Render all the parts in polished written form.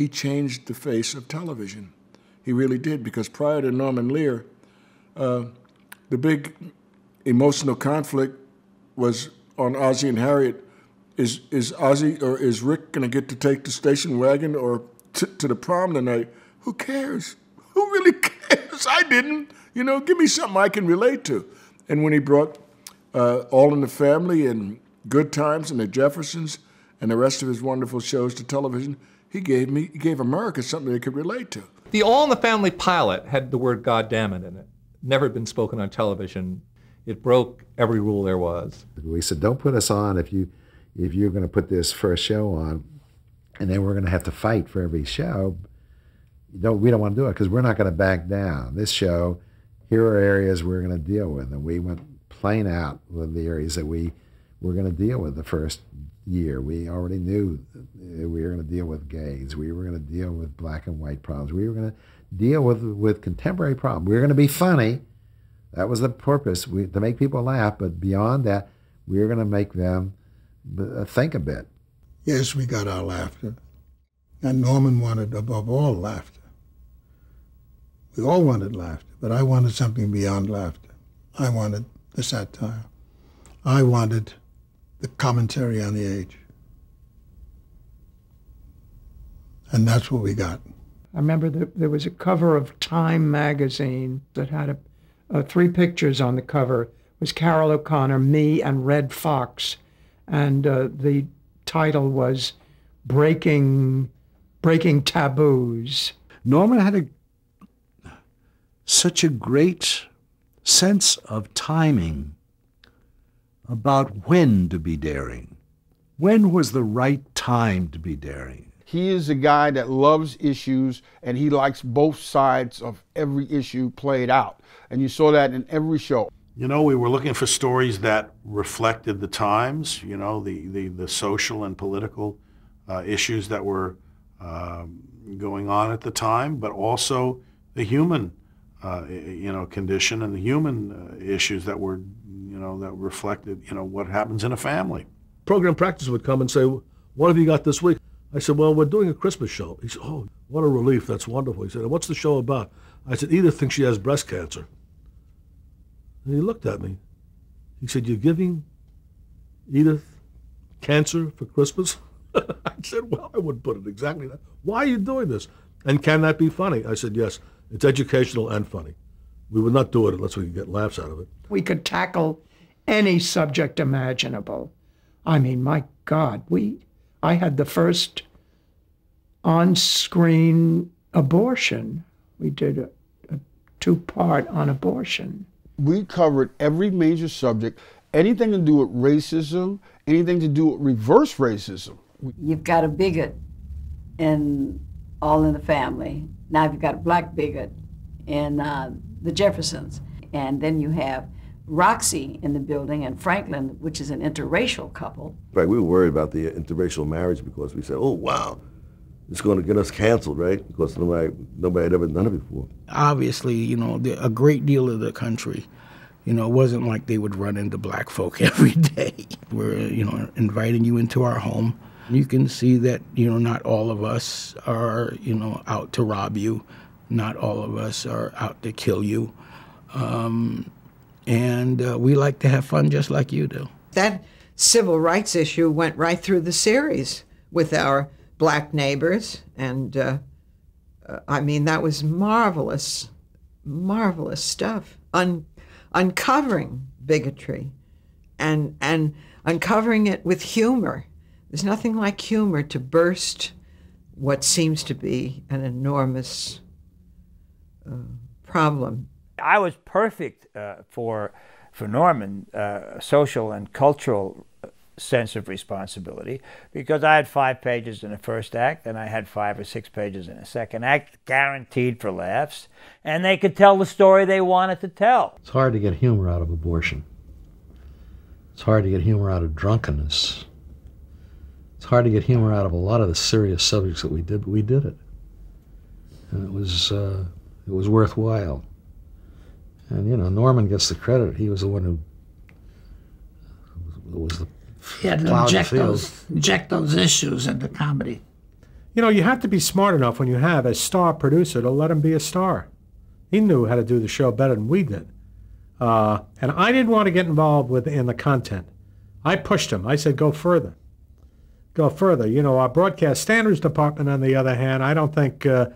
he changed the face of television. He really did, because prior to Norman Lear, the big emotional conflict was on Ozzie and Harriet. Is Ozzie or is Rick going to get to take the station wagon or to the prom tonight? Who cares? Who really cares? I didn't. You know, give me something I can relate to. And when he brought All in the Family and Good Times and the Jeffersons and the rest of his wonderful shows to television, he gave America something they could relate to. The All in the Family pilot had the word "goddammit" in it. Never been spoken on television. It broke every rule there was. We said, don't put us on if you're going to put this first show on, and then we're going to have to fight for every show. We don't want to do it because we're not going to back down. This show, here are areas we're going to deal with, and we went plain out with the areas that we were going to deal with the first year. We already knew we were going to deal with gays. We were going to deal with black and white problems. We were going to deal with contemporary problems. We were going to be funny. That was the purpose, to make people laugh, but beyond that, we were going to make them think a bit. Yes, we got our laughter. And Norman wanted, above all, laughter. We all wanted laughter, but I wanted something beyond laughter. I wanted the satire. I wanted the commentary on the age. And that's what we got. I remember there was a cover of Time magazine that had 3 pictures on the cover. It was Carol O'Connor, me, and Red Fox. And the title was Breaking Taboos. Norman had such a great sense of timing about when to be daring. When was the right time to be daring? He is a guy that loves issues, and he likes both sides of every issue played out. And you saw that in every show. You know, we were looking for stories that reflected the times, you know, the social and political issues that were going on at the time, but also the human, condition and the human issues that were, that reflected, what happens in a family. Program practice would come and say, what have you got this week? I said, well, we're doing a Christmas show. He said, oh, what a relief. That's wonderful. He said, what's the show about? I said, Edith thinks she has breast cancer. And he looked at me. He said, you're giving Edith cancer for Christmas? I said, well, I wouldn't put it exactly that. Why are you doing this? And can that be funny? I said, yes, it's educational and funny. We would not do it unless we could get laughs out of it. We could tackle any subject imaginable. I mean, my God, I had the first on-screen abortion. We did a 2-part on abortion. We covered every major subject, anything to do with racism, anything to do with reverse racism. You've got a bigot in All in the Family. Now you've got a black bigot in the Jeffersons. And then you have Roxy in the building and Franklin, which is an interracial couple. Right, we were worried about the interracial marriage because we said, oh, wow, it's going to get us canceled, right? Because nobody had ever done it before. Obviously, a great deal of the country, it wasn't like they would run into black folk every day. We're, inviting you into our home. You can see that, not all of us are, out to rob you. Not all of us are out to kill you. And we like to have fun just like you do. That civil rights issue went right through the series with our black neighbors. And I mean, that was marvelous, marvelous stuff. Uncovering bigotry and uncovering it with humor. There's nothing like humor to burst what seems to be an enormous problem. I was perfect for Norman, social and cultural sense of responsibility, because I had 5 pages in the first act and I had 5 or 6 pages in the second act, guaranteed for laughs, and they could tell the story they wanted to tell. It's hard to get humor out of abortion. It's hard to get humor out of drunkenness. It's hard to get humor out of a lot of the serious subjects that we did, but we did it. And it was worthwhile. And, Norman gets the credit. He was the one who was the He had to inject those issues into comedy. You know, you have to be smart enough when you have a star producer to let him be a star. He knew how to do the show better than we did. And I didn't want to get involved in the content. I pushed him. I said, go further. Go further. You know, our broadcast standards department, on the other hand, I don't think the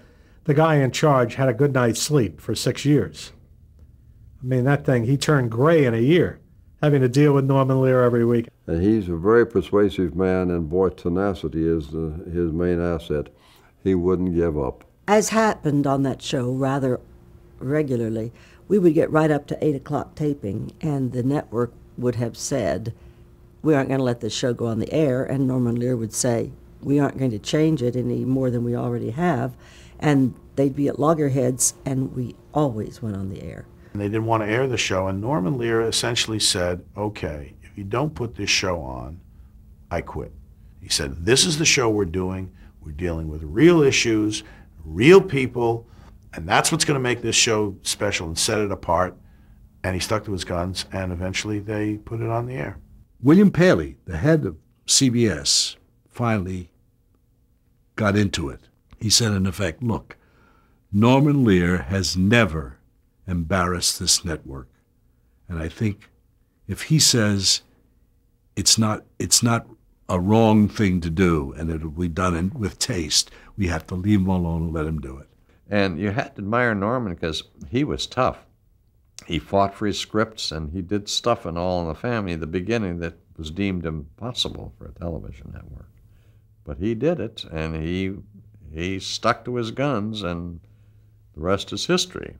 guy in charge had a good night's sleep for 6 years. I mean, that thing, he turned gray in a year, having to deal with Norman Lear every week. And he's a very persuasive man, and boy, tenacity is his main asset. He wouldn't give up. As happened on that show rather regularly, we would get right up to 8 o'clock taping, and the network would have said, we aren't going to let this show go on the air, and Norman Lear would say, we aren't going to change it any more than we already have, and they'd be at loggerheads, and we always went on the air. And they didn't want to air the show, and Norman Lear essentially said, okay, if you don't put this show on, I quit. He said, this is the show we're doing. We're dealing with real issues, real people, and that's what's going to make this show special and set it apart. And he stuck to his guns, and eventually they put it on the air. William Paley, the head of CBS, finally got into it. He said, in effect, look, Norman Lear has never embarrassed this network. And I think if he says it's not a wrong thing to do and it'll be done with taste, we have to leave him alone and let him do it. And you had to admire Norman because he was tough. He fought for his scripts, and he did stuff in All in the Family at the beginning that was deemed impossible for a television network. But he did it, and he stuck to his guns, and the rest is history.